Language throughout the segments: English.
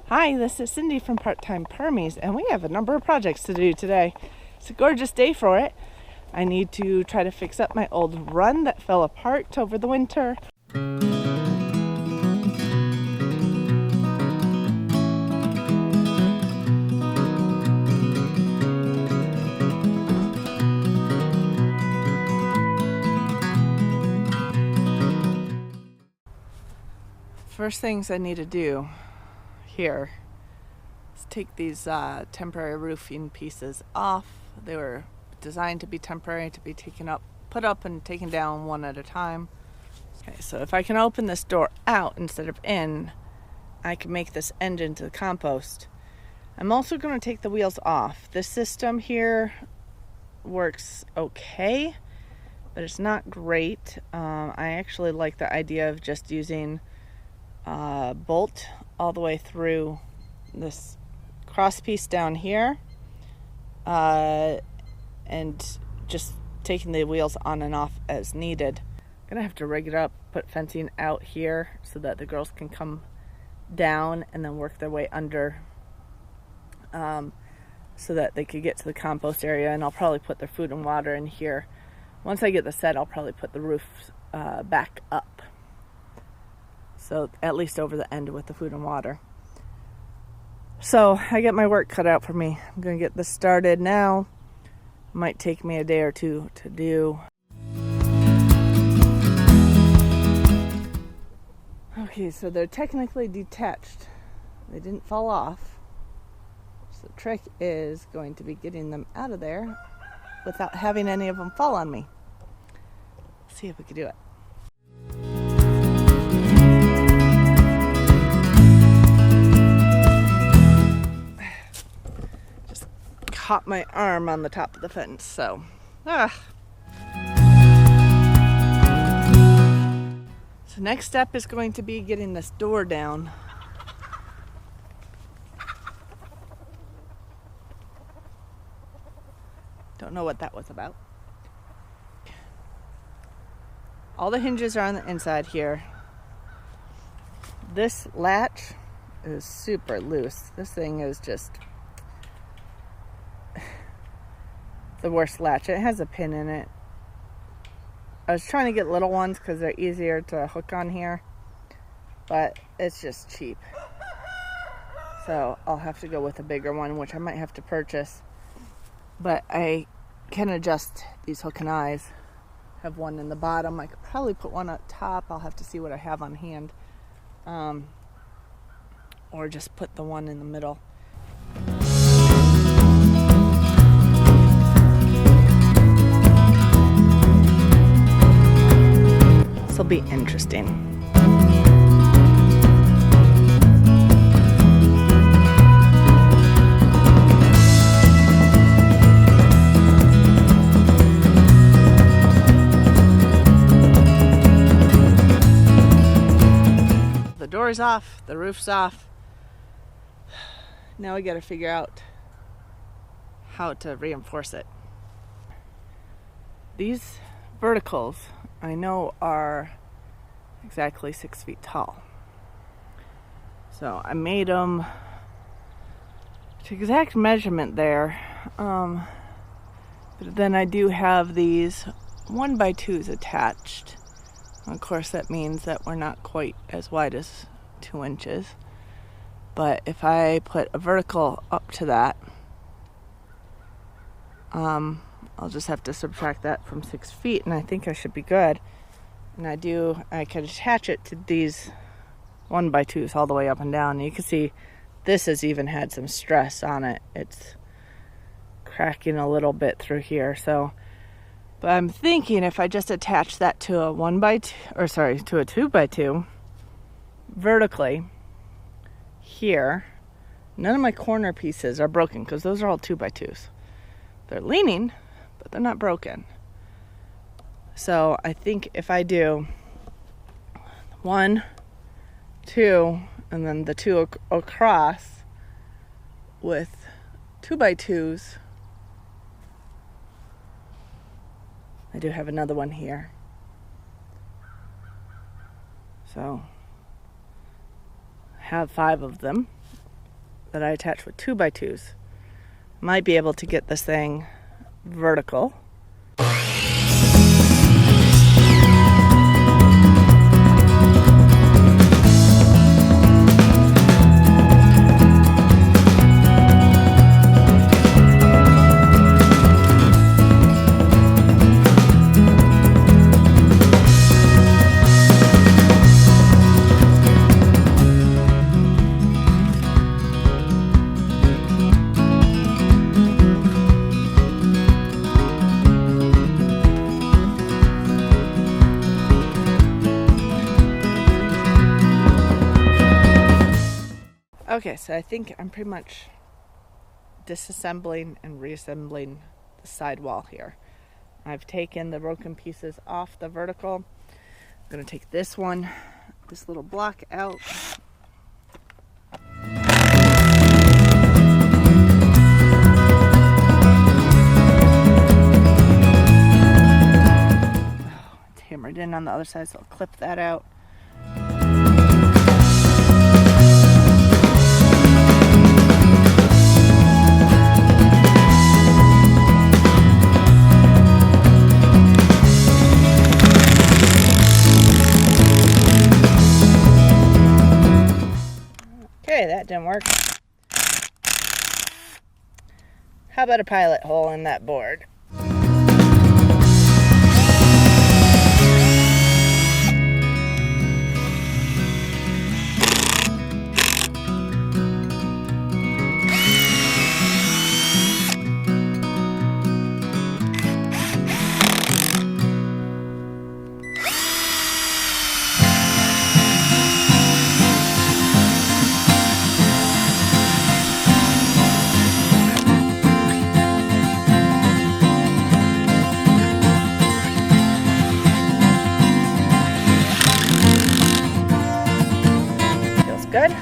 Hi, this is Cindy from Part-Time Permies, and we have a number of projects to do today. It's a gorgeous day for it. I need to try to fix up my old run that fell apart over the winter. First things I need to do here is take these temporary roofing pieces off. They were designed to be temporary, to be put up and taken down one at a time. Okay, so if I can open this door out instead of in, I can make this end into the compost. I'm also going to take the wheels off. This system here works okay, but it's not great. I actually like the idea of just using bolt all the way through this cross piece down here, and just taking the wheels on and off as needed. I'm gonna have to rig it up, put fencing out here so that the girls can come down and then work their way under, so that they could get to the compost area. And I'll probably put their food and water in here. Once I get the set, I'll probably put the roof back up, so at least over the end with the food and water. So I get my work cut out for me. I'm gonna get this started now. Might take me a day or two to do. Okay, so they're technically detached. They didn't fall off. So the trick is going to be getting them out of there without having any of them fall on me. Let's see if we can do it. Just caught my arm on the top of the fence, so So next step is going to be getting this door down. Don't know what that was about. All the hinges are on the inside here. This latch is super loose. This thing is just the worst latch. It has a pin in it. I was trying to get little ones because they're easier to hook on here, but it's just cheap. So I'll have to go with a bigger one, which I might have to purchase. But I can adjust these hook and eyes. Have one in the bottom. I could probably put one up top. I'll have to see what I have on hand. Or just put the one in the middle. This will be interesting. The door's off, the roof's off. Now we gotta figure out how to reinforce it. These verticals, I know, are exactly 6 feet tall. So I made them to exact measurement there. But then I do have these 1x2s attached. Of course, that means that we're not quite as wide as 2 inches. But if I put a vertical up to that, I'll just have to subtract that from 6 feet, and I think I should be good. And I can attach it to these 1x2s all the way up and down. And you can see this has even had some stress on it. It's cracking a little bit through here. But I'm thinking if I just attach that to a 2x2 vertically here, none of my corner pieces are broken because those are all 2x2s. They're leaning, but they're not broken. So I think if I do 1, 2, and then the 2 across with 2x2s, I do have another one here. So I have 5 of them. that I attach with 2x2s. Might be able to get this thing vertical. Okay, so I think I'm pretty much disassembling and reassembling the sidewall here. I've taken the broken pieces off the vertical. I'm going to take this little block out. It's hammered in on the other side, so I'll clip that out. Okay, that didn't work. How about a pilot hole in that board? Good.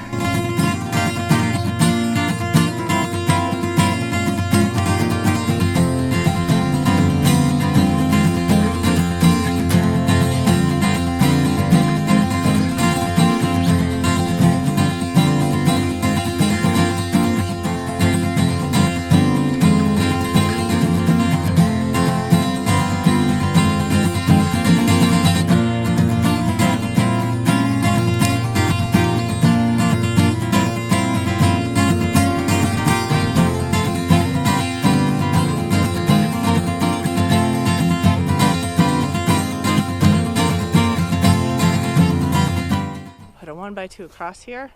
Put a 1x2 across here.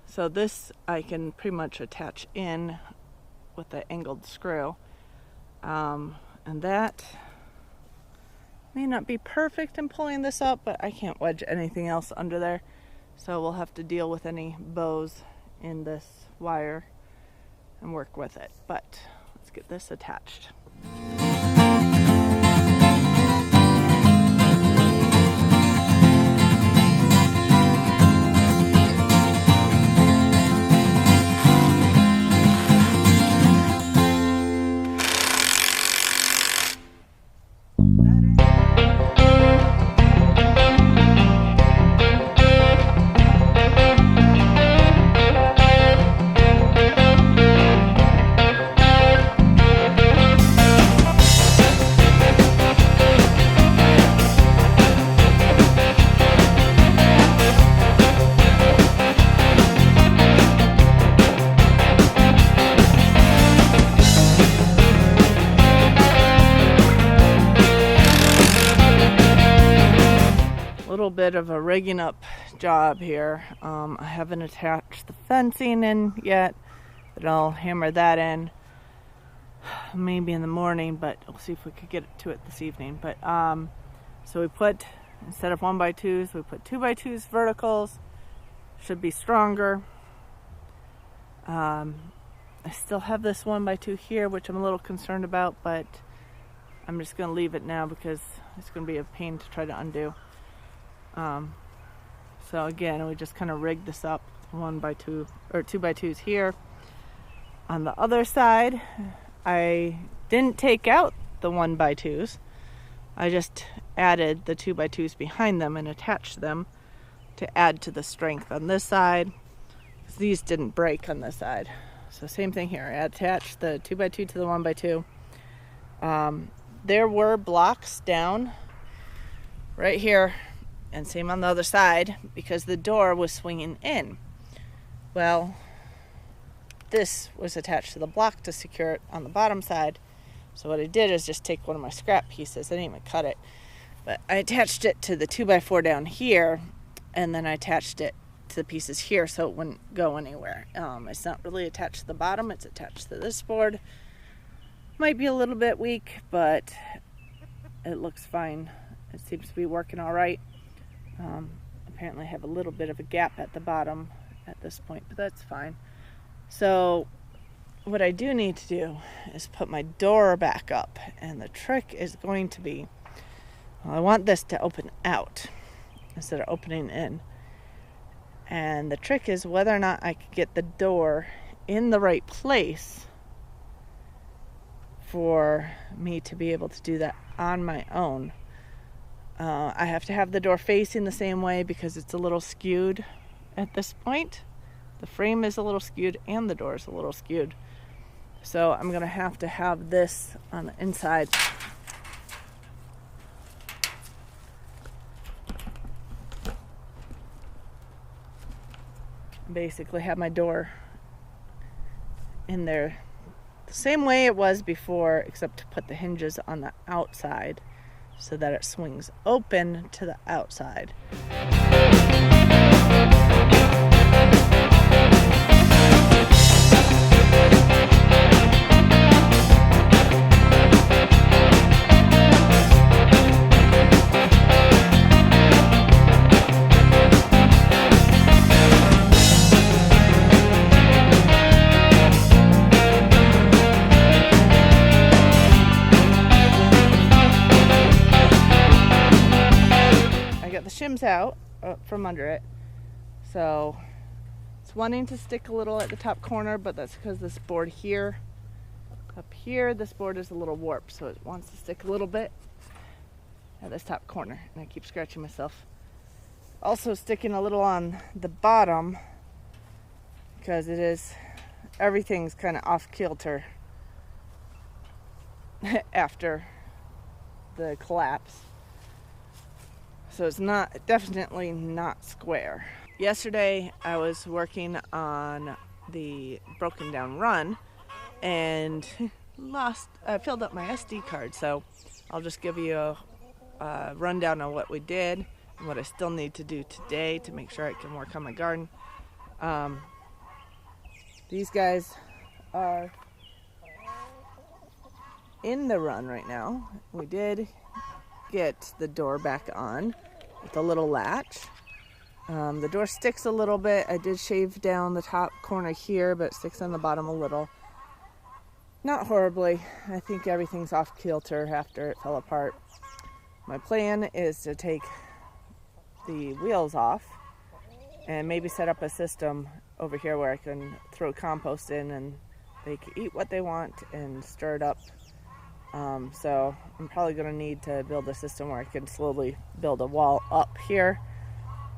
So this I can pretty much attach in with the angled screw. And that may not be perfect in pulling this up, but I can't wedge anything else under there. So we'll have to deal with any bows in this wire and work with it. But let's get this attached. Little bit of a rigging up job here. I haven't attached the fencing in yet, but I'll hammer that in maybe in the morning, but we'll see if we could get to it this evening. But so we put, instead of 1x2s, we put 2x2s verticals. Should be stronger. I still have this 1x2 here, which I'm a little concerned about, but I'm just going to leave it now because it's going to be a pain to try to undo. So again, we just kind of rigged this up 1x2 or 2x2s here. On the other side, I didn't take out the 1x2s. I just added the 2x2s behind them and attached them to add to the strength on this side. these didn't break on this side. So same thing here. I attached the 2x2 to the 1x2. There were blocks down right here, and same on the other side, because the door was swinging in. Well, this was attached to the block to secure it on the bottom side. So what I did is just take one of my scrap pieces. I didn't even cut it, but I attached it to the 2x4 down here, and then I attached it to the pieces here so it wouldn't go anywhere. It's not really attached to the bottom, it's attached to this board. Might be a little bit weak, but it looks fine. It seems to be working all right. Apparently I have a little bit of a gap at the bottom at this point, but that's fine. So what I do need to do is put my door back up, and the trick is going to be, well, I want this to open out instead of opening in. And the trick is whether or not I can get the door in the right place for me to be able to do that on my own. I have to have the door facing the same way because it's a little skewed at this point. The frame is a little skewed and the door is a little skewed. So I'm going to have this on the inside. Basically have my door in there the same way it was before, except to put the hinges on the outside so that it swings open to the outside. Shims out from under it, so it's wanting to stick a little at the top corner, but that's because this board here, up here, this board is a little warped, so it wants to stick a little bit at this top corner, and I keep scratching myself. Also sticking a little on the bottom because everything's kind of off kilter after the collapse. So it's definitely not square. Yesterday I was working on the broken down run and filled up my SD card. So I'll just give you a rundown on what we did and what I still need to do today to make sure I can work on my garden. These guys are in the run right now. We did get the door back on with a little latch. The door sticks a little bit. I did shave down the top corner here, but it sticks on the bottom a little. Not horribly. I think everything's off kilter after it fell apart. My plan is to take the wheels off and maybe set up a system over here where I can throw compost in and they can eat what they want and stir it up. So I'm probably going to need to build a system where I can slowly build a wall up here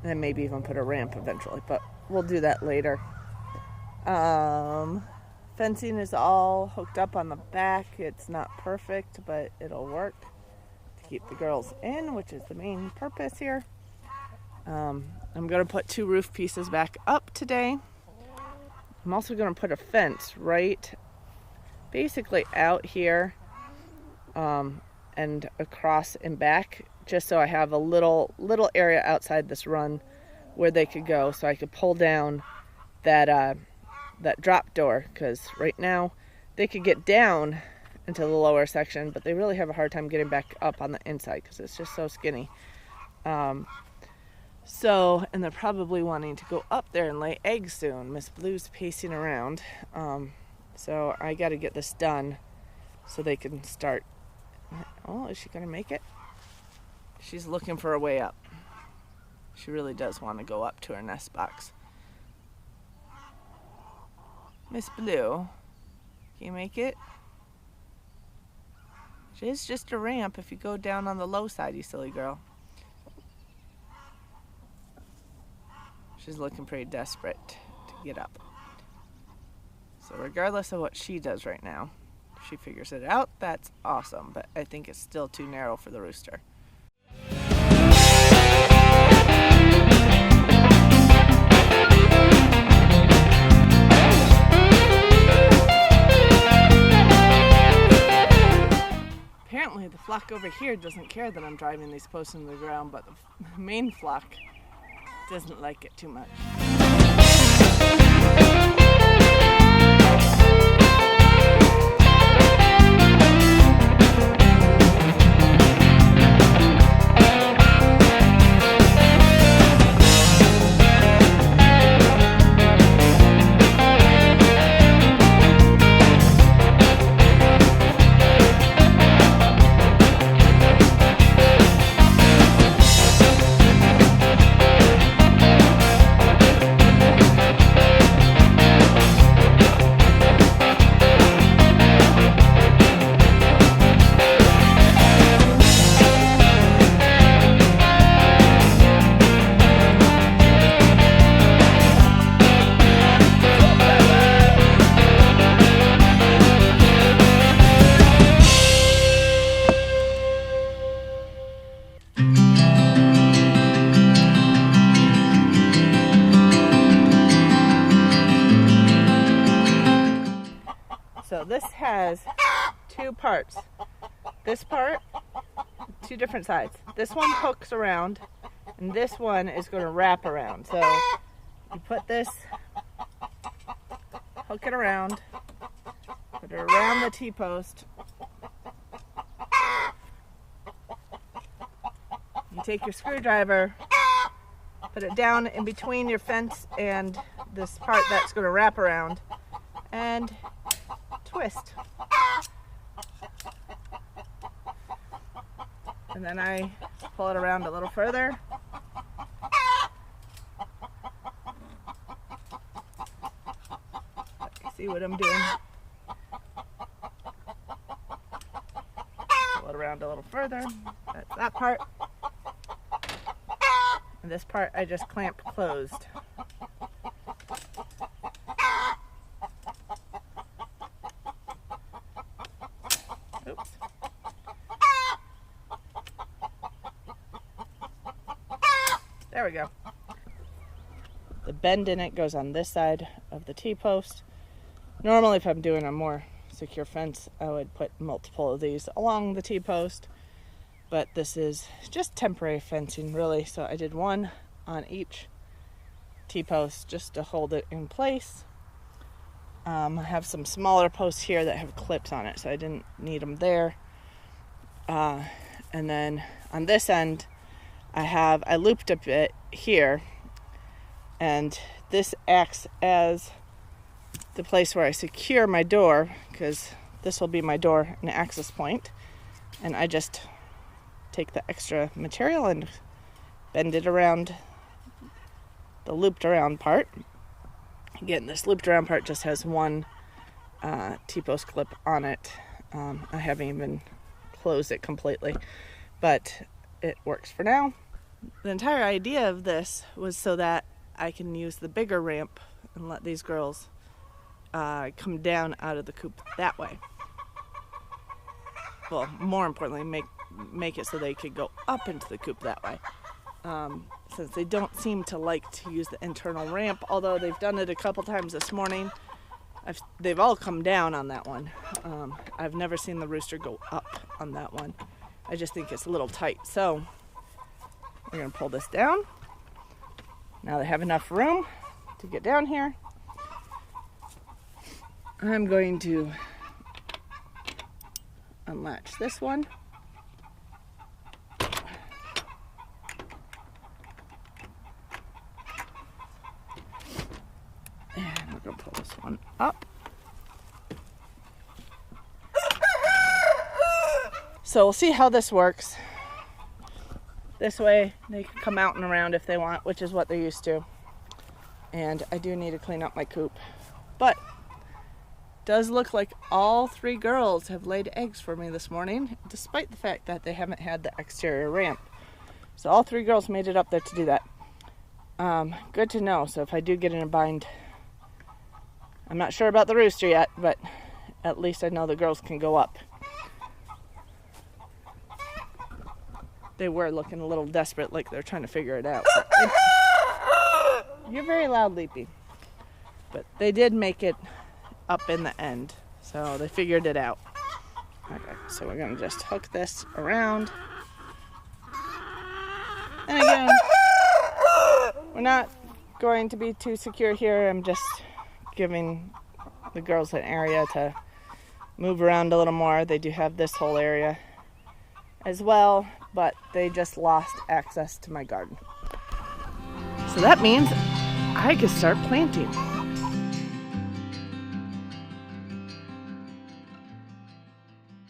and then maybe even put a ramp eventually, but we'll do that later. Fencing is all hooked up on the back. It's not perfect, but it'll work to keep the girls in, which is the main purpose here. I'm going to put 2 roof pieces back up today. I'm also going to put a fence right basically out here and across and back, just so I have a little area outside this run where they could go, so I could pull down that drop door, because right now they could get down into the lower section, but they really have a hard time getting back up on the inside because it's just so skinny. And they're probably wanting to go up there and lay eggs soon. Miss Blue's pacing around, so I got to get this done so they can start. Oh, is she gonna make it? She's looking for a way up. She really does want to go up to her nest box. Miss Blue, can you make it? It's just a ramp if you go down on the low side, you silly girl. She's looking pretty desperate to get up. So regardless of what she does right now, if she figures it out, that's awesome, but I think it's still too narrow for the rooster. Apparently the flock over here doesn't care that I'm driving these posts into the ground, but the main flock doesn't like it too much. So this has two parts. This part, two different sides. This one hooks around, and this one is going to wrap around. So you put this, hook it around, put it around the T-post. You take your screwdriver, put it down in between your fence and this part that's going to wrap around, and twist. And then I pull it around a little further. See what I'm doing? Pull it around a little further. That's that part. And this part I just clamp closed. Oops. There we go. The bend in it goes on this side of the T-post. Normally, if I'm doing a more secure fence, I would put multiple of these along the T-post, but this is just temporary fencing, really. So I did one on each T-post just to hold it in place. I have some smaller posts here that have clips on it, so I didn't need them there. And then on this end, I looped a bit here, and this acts as the place where I secure my door, because this will be my door and access point. And I just take the extra material and bend it around the looped around part. Again, this looped around part just has one T-post clip on it. I haven't even closed it completely, but it works for now. The entire idea of this was so that I can use the bigger ramp and let these girls come down out of the coop that way. Well, more importantly, make it so they could go up into the coop that way. Since they don't seem to like to use the internal ramp, although they've done it a couple times this morning. They've all come down on that one. I've never seen the rooster go up on that one. I just think it's a little tight. So we're going to pull this down. Now they have enough room to get down here. I'm going to unlatch this one. And we're going to pull this one up. So we'll see how this works. This way they can come out and around if they want, which is what they're used to. And I do need to clean up my coop. But it does look like all three girls have laid eggs for me this morning, despite the fact that they haven't had the exterior ramp. So all three girls made it up there to do that. Good to know. So if I do get in a bind I'm not sure about the rooster yet, but at least I know the girls can go up. They were looking a little desperate, like they're trying to figure it out. You're very loud, Leapy. But they did make it up in the end, so they figured it out. Okay, so we're going to just hook this around. And again, we're not going to be too secure here. I'm just giving the girls an area to move around a little more. They do have this whole area as well, but they just lost access to my garden. So that means I can start planting.